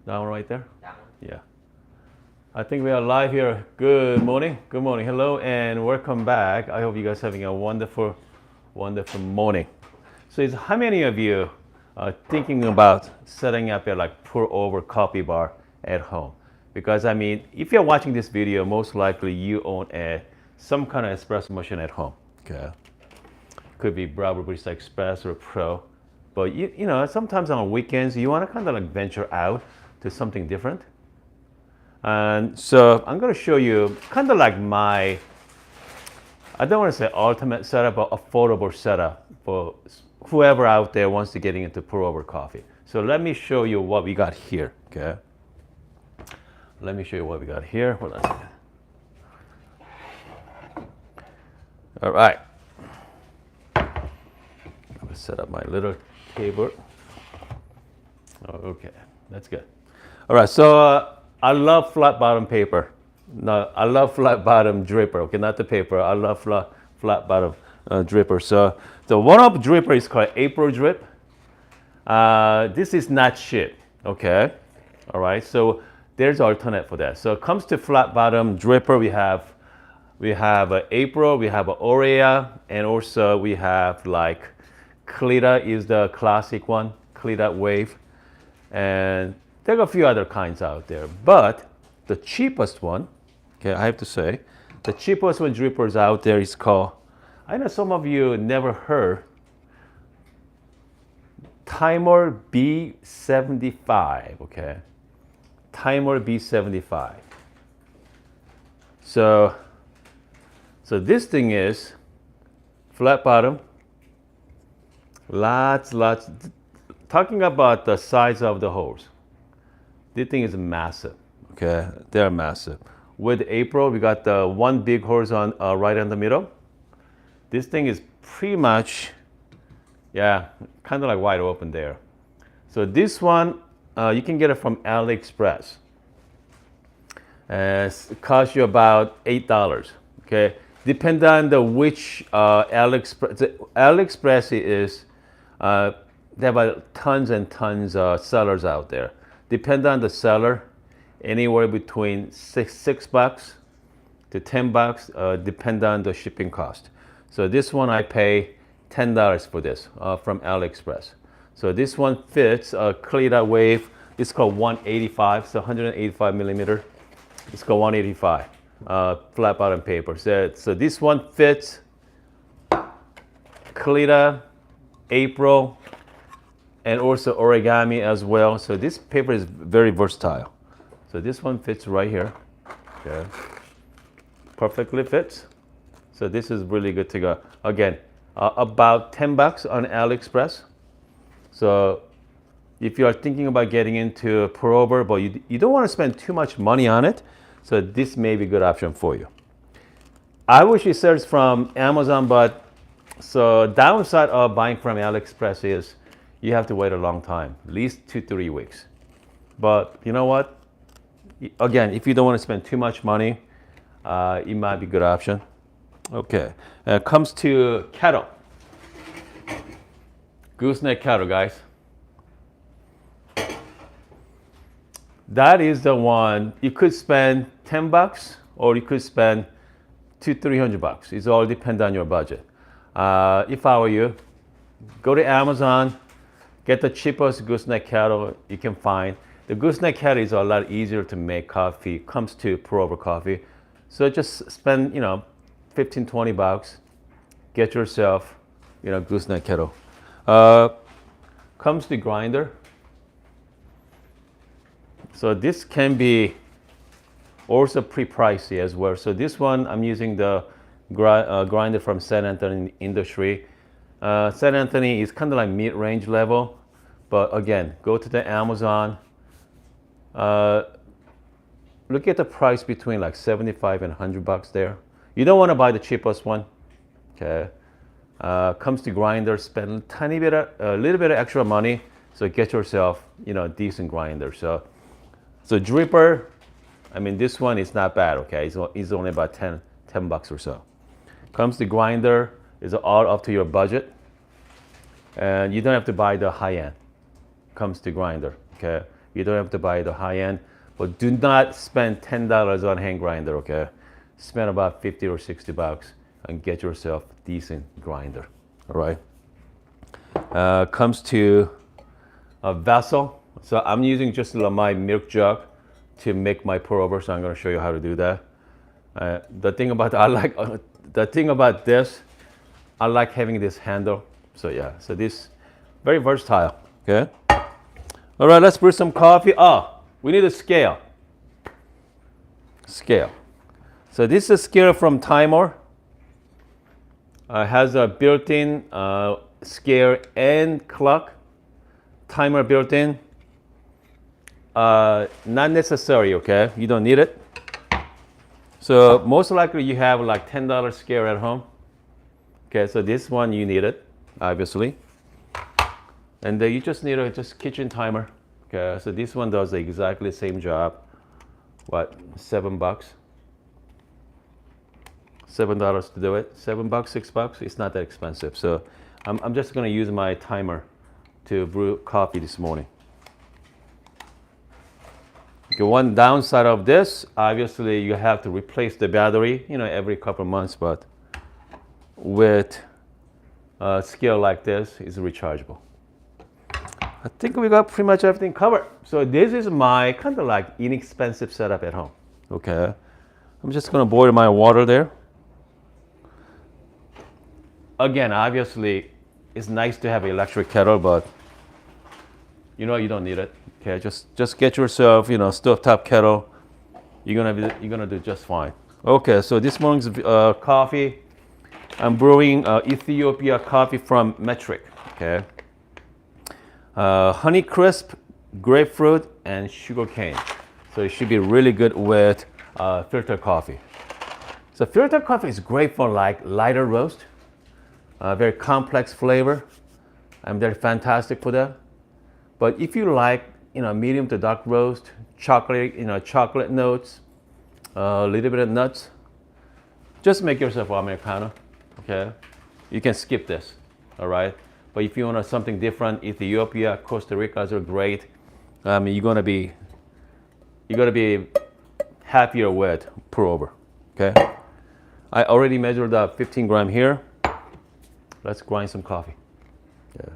That one right there? That one. Yeah. I think we are live here. Good morning. Good morning. Hello and welcome back. I hope you guys are having a wonderful, wonderful morning. So, how many of you are thinking about setting up a like pour over coffee bar at home? Because I mean, if you're watching this video, most likely you own some kind of espresso machine at home. Okay. Could be Bravo Barista Express or Pro. But you know, sometimes on weekends you want to kind of like venture out to something different. And so I'm going to show you kind of like I don't want to say ultimate setup, but affordable setup for whoever out there wants to get into pour over coffee. So let me show you what we got here. Okay. Let me show you what we got here. Hold on a second. All right. Let's set up my little keyboard. Okay, that's good. All right, so I love flat bottom paper. No, I love flat bottom dripper. Okay, not the paper. I love flat bottom dripper. So the one-up dripper is called April Drip. This is not shit. Okay, all right. So there's alternate for that. So it comes to flat bottom dripper. We have April. We have Aurea, and also we have like Clita is the classic one. Clita Wave. And there are a few other kinds out there, but the cheapest one, okay, I have to say, the cheapest one drippers out there is called, I know some of you never heard, Timemore B75, okay? Timemore B75. So this thing is flat bottom, lots, talking about the size of the holes. This thing is massive, okay? They're massive. With April, we got the one big hose on right in the middle. This thing is pretty much, yeah, kind of like wide open there. So this one, you can get it from AliExpress. It costs you about $8, okay? Depending on which AliExpress, AliExpress is, they have tons and tons of sellers out there. Depending on the seller, anywhere between $6 to $10, depending on the shipping cost. So this one I pay $10 for this from AliExpress. So this one fits a Clita Wave. It's called 185, so 185 millimeter. It's called 185 flat bottom paper. So this one fits Clita, April, and also origami as well. So this paper is very versatile. So this one fits right here. Okay. Perfectly fits. So this is really good to go. Again, about $10 on AliExpress. So if you are thinking about getting into pour over, but you don't want to spend too much money on it, so this may be a good option for you. I wish it sells from Amazon, but so downside of buying from AliExpress is you have to wait a long time, at least 2 to 3 weeks. But you know what? Again, if you don't want to spend too much money, it might be a good option. Okay, comes to kettle. Gooseneck kettle, guys. That is the one you could spend $10 or you could spend $200-300. It all depends on your budget. If I were you, go to Amazon, get the cheapest gooseneck kettle you can find. The gooseneck kettle is a lot easier to make coffee. Comes to pour over coffee, so just spend $15-20. Get yourself gooseneck kettle. Comes to grinder. So this can be also pretty pricey as well. So this one I'm using the grinder from San Antonio Industry. San Antonio is kind of like mid-range level, but again, go to the Amazon. Look at the price between like $75 and $100 there. You don't want to buy the cheapest one. Okay. Comes to grinder, spend a little bit of extra money, so get yourself a decent grinder. So dripper, I mean this one is not bad. Okay, it's only about $10 or so. Comes to grinder, is all up to your budget, and you don't have to buy the high end. Comes to grinder. Okay, You don't have to buy the high end, but do not spend $10 on hand grinder, okay? Spend about 50 or 60 bucks and get yourself decent grinder, all right? Comes to a vessel. So I'm using just my milk jug to make my pour over, so I'm gonna show you how to do that. The thing about this, I like having this handle. So yeah, so this very versatile, okay? All right, let's brew some coffee. We need a scale. Scale. So this is a scale from Timemore. Has a built-in scale and clock. Timer built-in. Not necessary, okay? You don't need it. So most likely you have like $10 scale at home. Okay, so this one you need it, obviously. And then you just need a kitchen timer. Okay, so this one does exactly the same job. What, $7? $7 to do it. $7, $6. It's not that expensive. So I'm just gonna use my timer to brew coffee this morning. Okay, one downside of this, obviously you have to replace the battery, every couple of months, but with a scale like this, it's rechargeable. I think we got pretty much everything covered. So this is my kind of like inexpensive setup at home. Okay, I'm just gonna boil my water there. Again, obviously, it's nice to have an electric kettle, but you don't need it. Okay, just get yourself, stovetop kettle. You're gonna do just fine. Okay, so this morning's coffee, I'm brewing Ethiopia coffee from Metric. Okay, honey crisp, grapefruit, and sugar cane. So it should be really good with filter coffee. So filter coffee is great for like lighter roast, very complex flavor, and they're fantastic for that. But if you like, medium to dark roast, chocolate, chocolate notes, a little bit of nuts, just make yourself Americano, okay? You can skip this, all right? But if you want something different, Ethiopia, Costa Rica's are great. You're gonna be happier with pour over, okay? I already measured up 15 gram here. Let's grind some coffee. Yeah,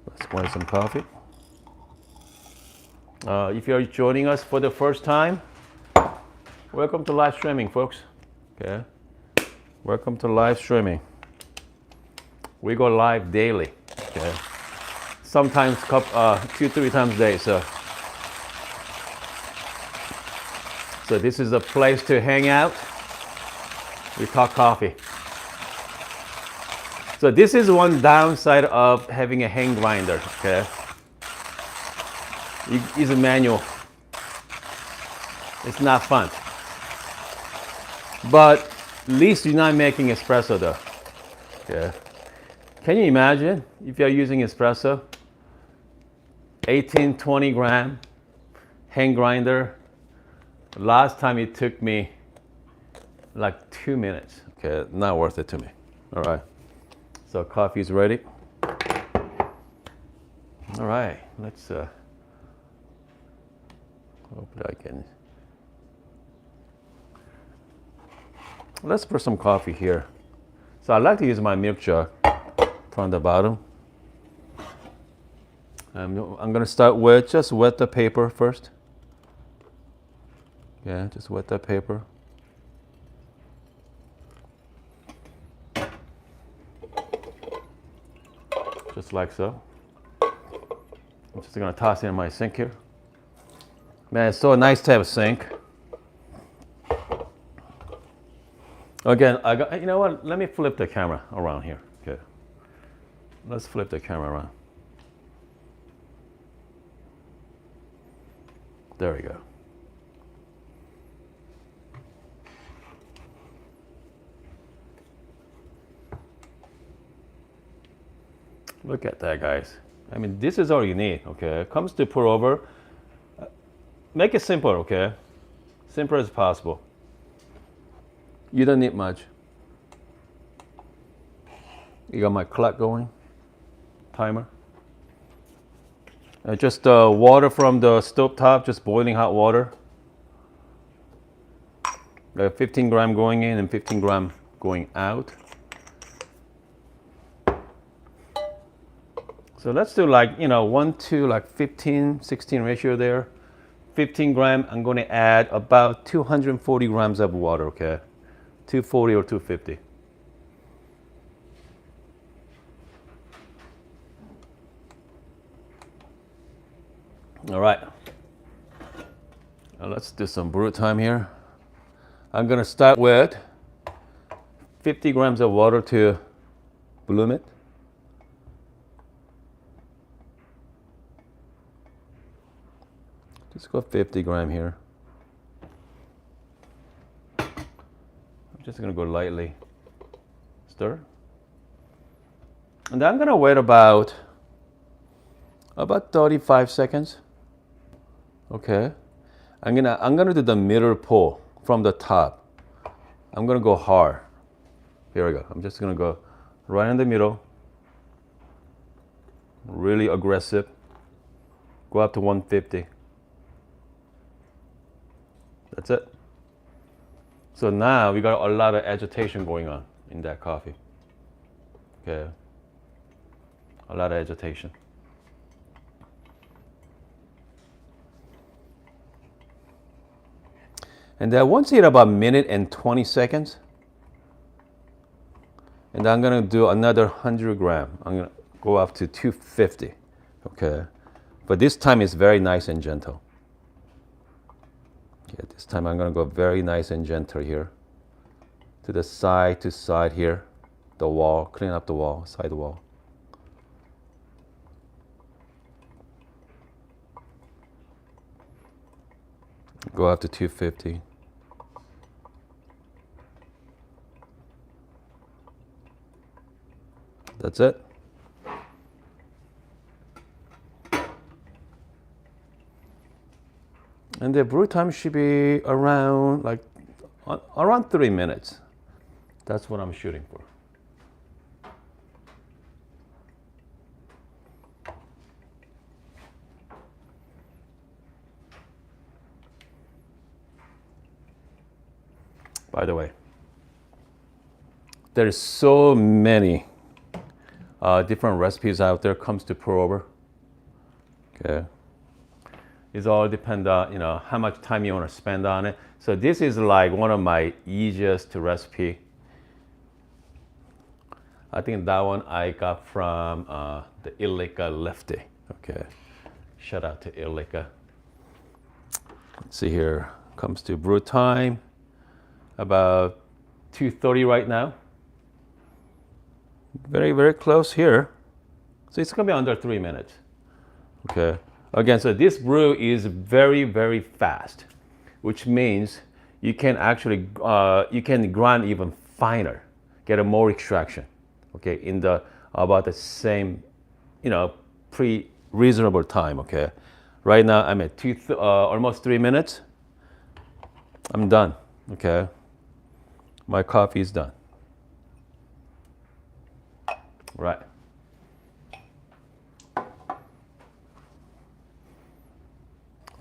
let's grind some coffee. If you're joining us for the first time, welcome to live streaming, folks. Okay, welcome to live streaming. We go live daily. Okay, sometimes 2-3 times a day. So this is a place to hang out. We talk coffee. So this is one downside of having a hand grinder. Okay. It's a manual. It's not fun. But at least you're not making espresso though. Okay. Can you imagine if you're using espresso? 18-20 gram hand grinder. Last time it took me like 2 minutes. Okay, not worth it to me. All right. So coffee is ready. All right, let's hope that I can. Let's put some coffee here. So I like to use my milk jug from the bottom. I'm gonna start with just wet the paper first. Yeah, just wet the paper. Just like so. I'm just gonna toss it in my sink here. Man, it's so nice to have a sink. Again, you know what? Let me flip the camera around here. Okay. Let's flip the camera around. There we go. Look at that, guys. I mean, this is all you need, okay? It comes to pour over. Make it simple, okay? Simple as possible. You don't need much. You got my clock going, timer. Just water from the stove top, just boiling hot water. 15 gram going in and 15 gram going out. So let's do like, 1 to like 15, 16 ratio there. 15 gram, I'm going to add about 240 grams of water, okay? 240 or 250. All right. Now let's do some brew time here. I'm going to start with 50 grams of water to bloom it. Just go 50 gram here. I'm just going to go lightly stir. And then I'm going to wait about 35 seconds. Okay. I'm gonna do the middle pour from the top. I'm gonna go hard. Here we go. I'm just gonna go right in the middle. Really aggressive. Go up to 150. That's it. So now we got a lot of agitation going on in that coffee. Okay. A lot of agitation. And then once you hit about a minute and 20 seconds, and I'm gonna do another 100 gram. I'm gonna go up to 250, okay? But this time it's very nice and gentle. Okay, this time I'm gonna go very nice and gentle here. To side here, the wall, clean up the wall, side wall. Go up to 250. That's it. And the brew time should be around around 3 minutes. That's what I'm shooting for. By the way, there's so many different recipes out there comes to pour over. Okay, it's all depend on how much time you want to spend on it. So this is like one of my easiest recipe. I think that one I got from the Illica Lefty. Okay, shout out to Illica. Let's see here. Comes to brew time. About 2:30 right now. Very, very close here. So it's gonna be under 3 minutes. Okay. Again, so this brew is very, very fast, which means you can actually you can grind even finer, get a more extraction. Okay, in the about the same, reasonable time. Okay. Right now I'm at almost 3 minutes. I'm done. Okay. My coffee is done. Right.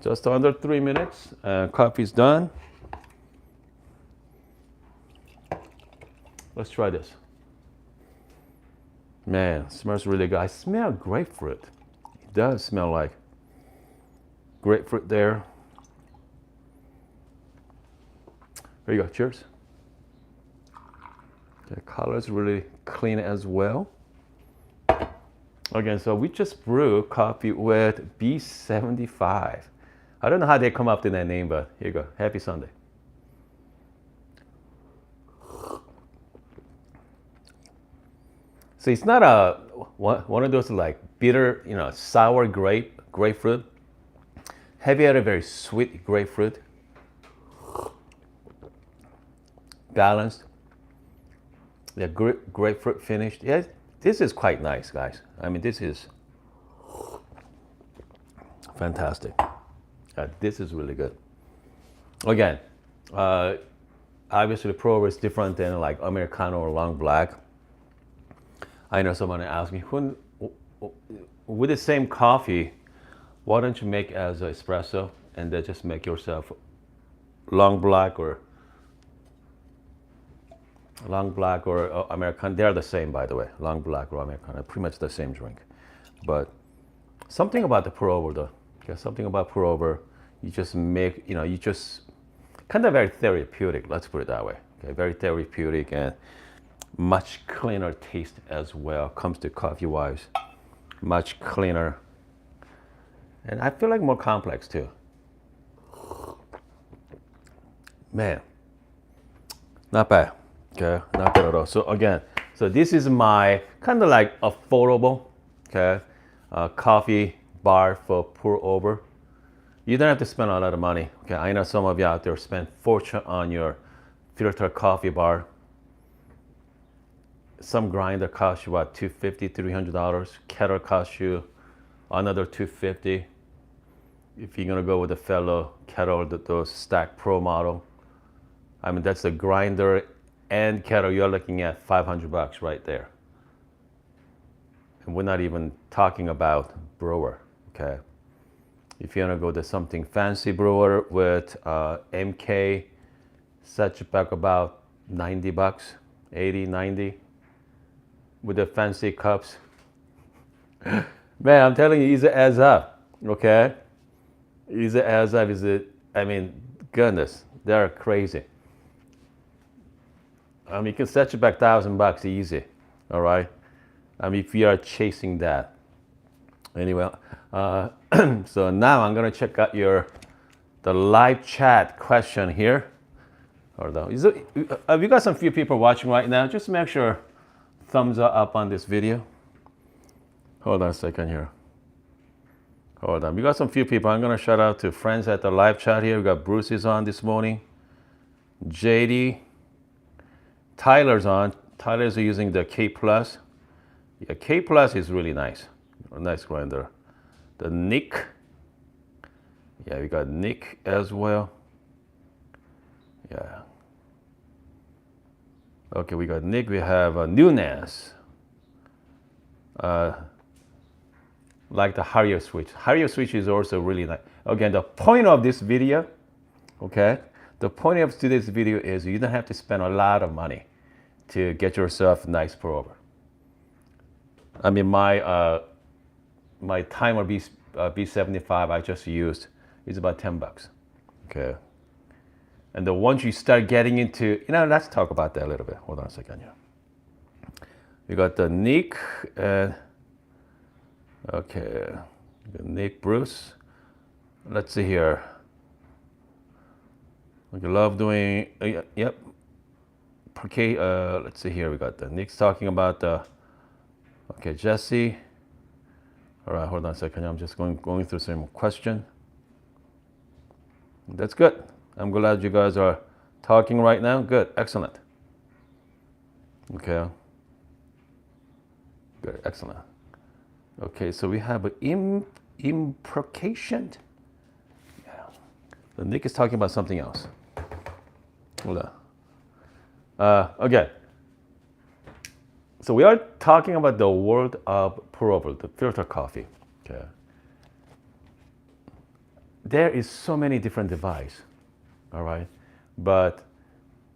Just under 3 minutes, coffee is done. Let's try this. Man, smells really good. I smell grapefruit. It does smell like grapefruit there. There you go. Cheers. The color is really clean as well. Again, so we just brew coffee with B75. I don't know how they come up with that name, but here you go. Happy Sunday. So it's not one of those like bitter, sour grapefruit. Have you had a very sweet grapefruit? Balanced. The grapefruit finished. Yeah, this is quite nice, guys. I mean, this is fantastic. This is really good. Again, obviously the pour is different than like Americano or long black. I know someone asked me, with the same coffee, Why don't you make as an espresso and then just make yourself long black or Americano. They're the same, by the way. Long black or Americano, pretty much the same drink. But something about the pour over though. Okay, something about pour over. You just make, you just kind of very therapeutic. Let's put it that way. Okay, very therapeutic and much cleaner taste as well. Comes to coffee wise, much cleaner. And I feel like more complex too. Man, not bad. Okay, not bad at all. So again, this is my kind of like affordable, okay, coffee bar for pour over. You don't have to spend a lot of money. Okay, I know some of you out there spend fortune on your filter coffee bar. Some grinder costs you what, $250, $300. Kettle costs you another $250. If you're gonna go with the fellow kettle, those Stack Pro model, I mean that's the grinder and kettle. You're looking at $500 right there, and we're not even talking about brewer. Okay, if you wanna go to something fancy brewer with MK, set you back about $90, 80, 90, with the fancy cups. Man, I'm telling you, easy as up. Okay. Easy as up is it? I mean, goodness, they're crazy. I mean, you can set you back $1,000 easy. All right. I mean, if you are chasing that. Anyway, so now I'm gonna check out the live chat question here. Hold on. Have you got some few people watching right now? Just make sure thumbs are up on this video. Hold on a second here. Hold on. We got some few people. I'm going to shout out to friends at the live chat here. We got Bruce is on this morning. JD. Tyler's on. Tyler's using the K Plus. Yeah, K Plus is really nice. A nice grinder. The Nick. Yeah, we got Nick as well. Yeah. Okay, we got Nick. We have Nunes. Like the Harrier switch. Harrier switch is also really nice. Again, the point of this video, okay? The point of today's video is you don't have to spend a lot of money to get yourself a nice pour over. I mean, my Timer B75 I just used is about $10. Okay. And then once you start getting into, let's talk about that a little bit. Hold on a second here. We got the Nick and okay, Nick, Bruce. Let's see here. Okay, love doing. Yep. Okay. Let's see here. We got the Nick's talking about the. Okay, Jesse. All right, hold on a second. I'm just going through some question. That's good. I'm glad you guys are talking right now. Good, excellent. Okay. Good, excellent. Okay, so we have an imprecation. Yeah. So Nick is talking about something else. Hold on. Okay. So we are talking about the world of pour over, the filter coffee. Okay. There is so many different devices, all right? But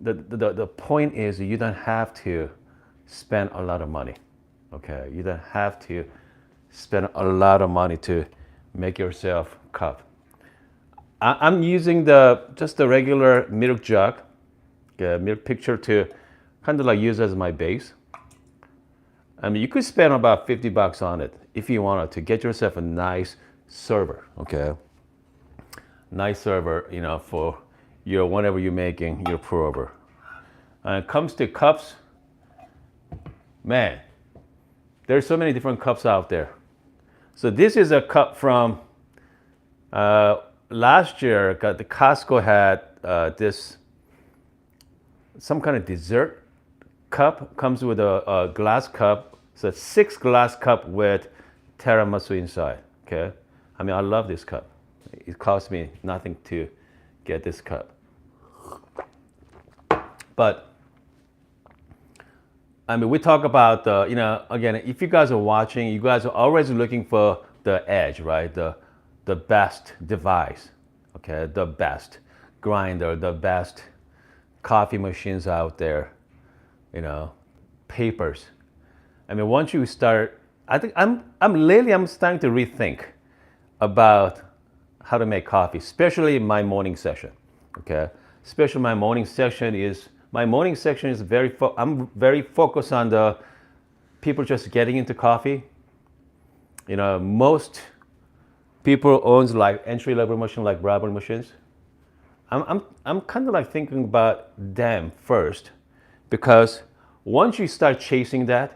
the point is you don't have to spend a lot of money, okay? You don't have to spend a lot of money to make yourself a cup. I'm using just the regular milk jug, milk pitcher to kind of like use as my base. I mean, you could spend about $50 on it if you wanted to get yourself a nice server, okay? Nice server, for whenever you're making your pour over. When it comes to cups, man, there's so many different cups out there. So this is a cup from last year. The Costco had this some kind of dessert cup. Comes with a glass cup. It's a 6 glass cup with tiramisu inside. Okay, I mean I love this cup. It cost me nothing to get this cup. But I mean, we talk about again, if you guys are watching, you guys are always looking for the edge, right? The the best device, okay, the best grinder, the best coffee machines out there, you know, papers. I mean, once you start, I think I'm starting to rethink about how to make coffee, especially in my morning session. Okay, especially my morning section is I'm very focused on the people just getting into coffee. You know, most people owns like entry level machine like Browser machines. I'm kind of like thinking about them first, because once you start chasing that,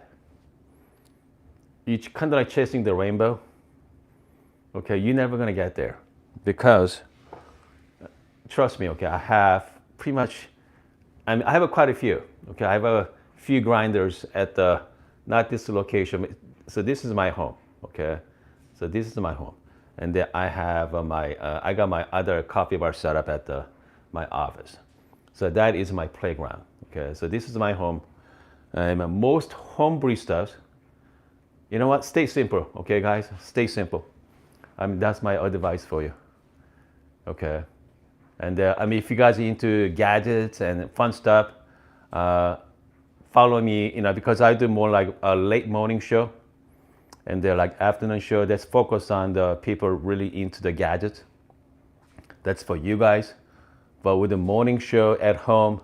you kind of like chasing the rainbow. Okay, you're never gonna get there, because trust me. Okay, I have pretty much. I have quite a few. Okay, I have a few grinders at the not this location. So this is my home. Okay, so this is my home, and then I have I got my other coffee bar set up at my office. So that is my playground. Okay, so this is my home. And most home baristas, you know what? Stay simple. Okay, guys, stay simple. I mean, that's my advice for you. Okay, and I mean, if you guys are into gadgets and fun stuff, follow me. You know, because I do more like a late morning show, and they're like afternoon show that's focused on the people really into the gadgets. That's for you guys. But with the morning show at home,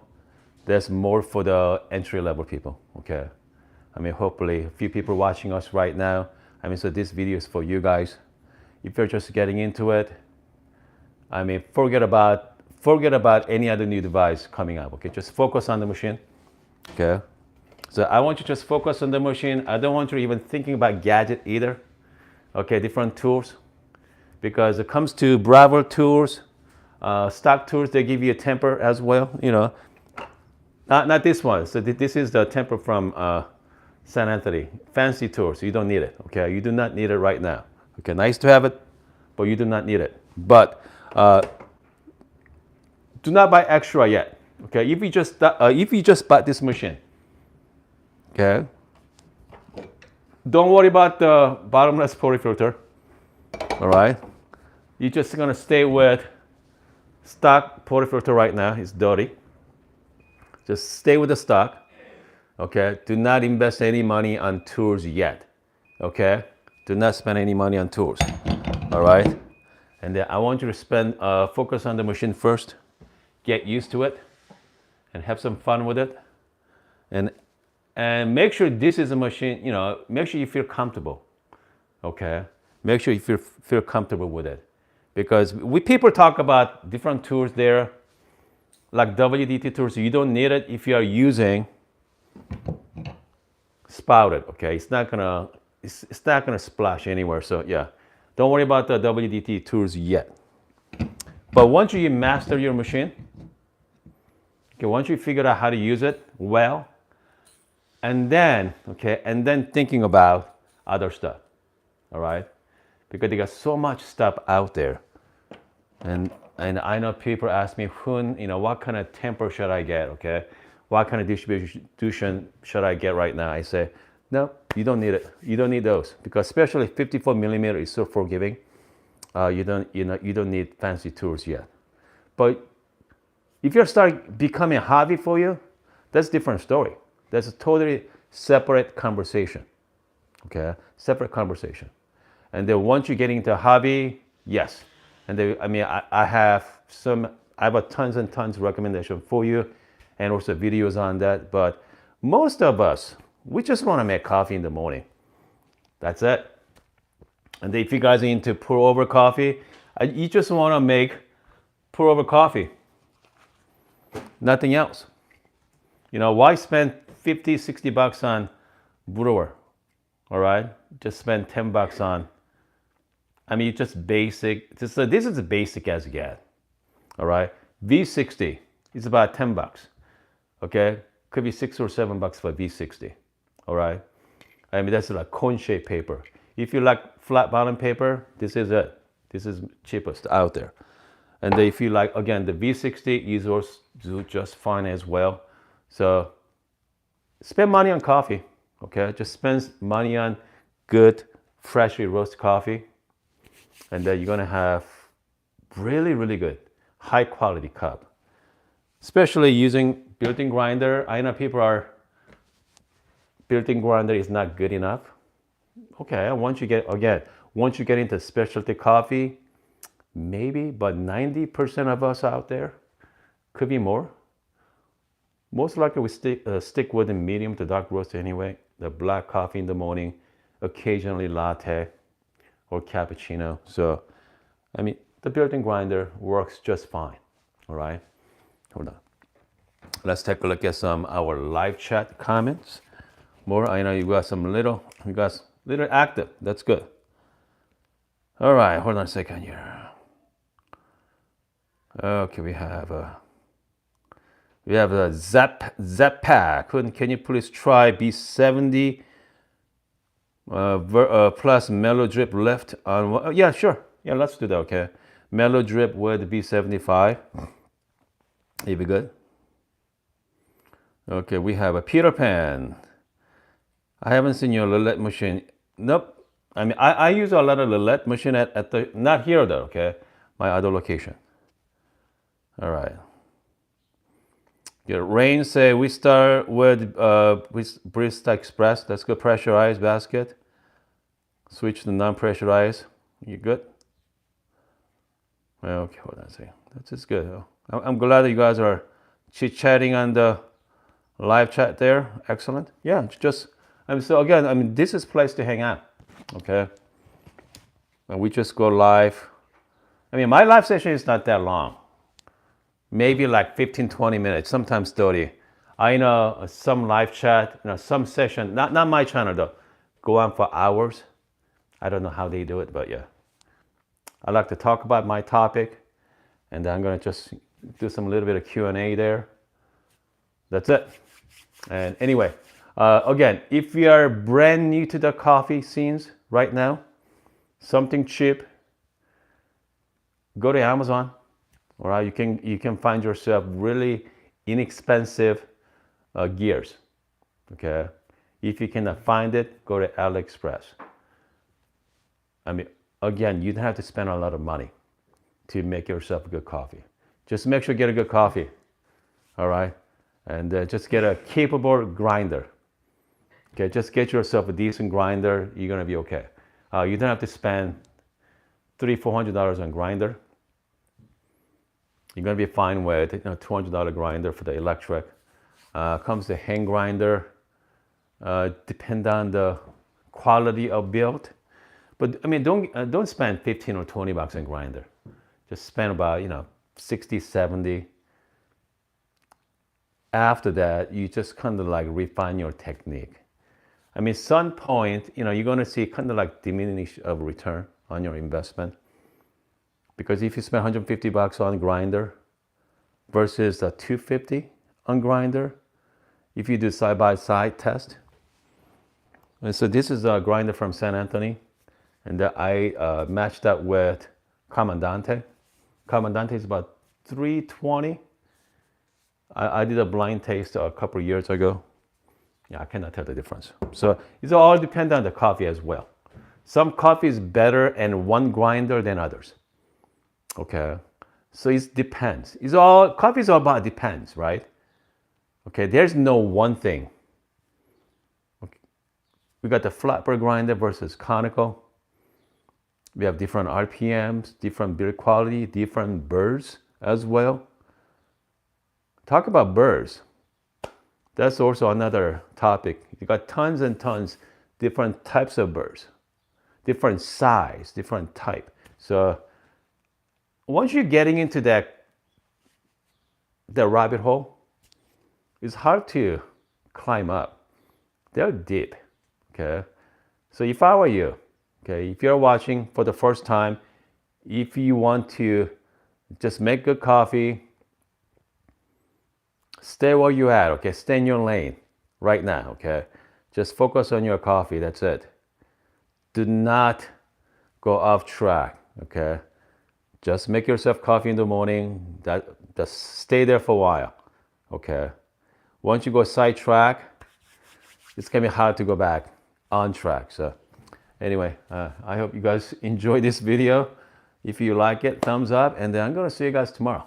there's more for the entry level people. Okay, I mean, hopefully a few people watching us right now. I mean, so this video is for you guys. If you're just getting into it, I mean, forget about any other new device coming up. Okay, just focus on the machine. Okay, so I want you to just focus on the machine. I don't want you even thinking about gadget either. Okay, different tools, because it comes to Browser tools, stock tools. They give you a temper as well. You know, not this one. So this is the temper from San Anthony. Fancy tools. You don't need it. Okay, you do not need it right now. Okay, nice to have it, but you do not need it. But do not buy extra yet. Okay, if you just bought this machine, okay, don't worry about the bottomless portafilter. All right, you're just gonna stay with stock portafilter right now. It's dirty. Just stay with the stock. Okay, do not invest any money on tools yet. Okay, do not spend any money on tools. All right, and then I want you to focus on the machine first. Get used to it and have some fun with it, and make sure this is a machine. You know, make sure you feel comfortable. Okay, make sure you feel comfortable with it, because people talk about different tools there, like WDT tools. You don't need it if you are using spouted. Okay, it's not gonna splash anywhere. So yeah, don't worry about the WDT tools yet. But once you master your machine, okay, once you figure out how to use it well, and then thinking about other stuff, all right? Because they got so much stuff out there, and I know people ask me, Hun, you know, what kind of temper should I get? Okay, what kind of distribution should I get right now? I say, no, you don't need it. You don't need those, because especially 54 millimeter is so forgiving. You don't need fancy tools yet. But if you start becoming a hobby for you, that's a different story. That's a totally separate conversation. Okay, separate conversation. And then once you get into a hobby, yes. And then, I mean, I have tons and tons of recommendation for you, and also videos on that. But most of us, we just want to make coffee in the morning. That's it. And if you guys are into pour over coffee, you just want to make pour over coffee. Nothing else. You know, why spend 50, 60 bucks on brewer? All right, just spend 10 bucks on. I mean, just basic. This is as basic as you get. All right, V60 is about 10 bucks. Okay, could be $6 or $7 for V60. All right, I mean, that's like cone shaped paper. If you like flat bottom paper, this is it. This is cheapest out there. And then if you like, again, the V60 is do just fine as well. So spend money on coffee, okay? Just spend money on good, freshly roasted coffee. and then you're gonna have really, really good, high quality cup. Especially using built-in grinder. I know people are built-in grinder is not good enough. Okay, once you get into specialty coffee, maybe, but 90% of us out there, could be more. Most likely we stick with the medium to dark roast anyway. The black coffee in the morning, occasionally latte or cappuccino. So, I mean, the built-in grinder works just fine. All right, hold on. Let's take a look at some our live chat comments. More, I know you guys little active. That's good. All right, hold on a second here. Okay, we have a Zap Pack. Can you please try B70 plus Mellow Drip left on? Yeah, sure. Yeah, let's do that. Okay, Mellow Drip with B75. It'd be good. Okay, we have a Peter Pan. I haven't seen your Lillet machine. Nope. I mean, I use a lot of Lillet machine at the, not here though, okay? My other location. All right. Yeah, Rain say we start with Barista Express. That's good. Pressurized basket. Switch to non-pressurized. You good? Okay, hold on a second. That's just good. I'm glad that you guys are chit-chatting on the live chat there. Excellent. Yeah, so again, this is place to hang out, okay? And we just go live. My live session is not that long. Maybe like 15, 20 minutes, sometimes 30. I know some live chat, some session, not my channel though, go on for hours. I don't know how they do it, but yeah. I like to talk about my topic, and then I'm gonna just do some little bit of Q&A there. That's it. And anyway, again, if you are brand new to the coffee scenes right now, something cheap, go to Amazon. All right, you can find yourself really inexpensive gears. Okay, if you cannot find it, go to AliExpress. Again, you don't have to spend a lot of money to make yourself a good coffee. Just make sure you get a good coffee. All right. And just get a capable grinder. Okay, just get yourself a decent grinder. You're gonna be okay. You don't have to spend $300-400 on grinder. You're gonna be fine with $200 grinder for the electric. Comes the hand grinder. Depend on the quality of build. But don't spend $15 or $20 on grinder. Just spend about 60, 70. After that, you just kind of like refine your technique. Some point, you're going to see kind of like diminish of return on your investment. Because if you spend $150 on grinder versus the $250 on grinder, if you do side-by-side test. And so this is a grinder from San Antonio, and I matched that with Comandante. Comandante is about $320. I did a blind taste a couple of years ago. Yeah, I cannot tell the difference. So it all depends on the coffee as well. Some coffee is better in one grinder than others. Okay, so it depends. Coffee is all about depends, right? Okay, there's no one thing. Okay. We got the flatbed grinder versus conical. We have different RPMs, different build quality, different burrs as well. Talk about burrs. That's also another topic. You got tons and tons different types of burrs, different size, different type. So once you're getting into the rabbit hole, it's hard to climb up. They're deep. Okay. So if I were you, okay, if you're watching for the first time, if you want to just make good coffee, stay where you're at, okay? Stay in your lane right now, okay? Just focus on your coffee, that's it. Do not go off track, okay? Just make yourself coffee in the morning. Just stay there for a while, okay? Once you go sidetrack, it's gonna be hard to go back on track. So Anyway, I hope you guys enjoy this video. If you like it, thumbs up, and then I'm gonna see you guys tomorrow.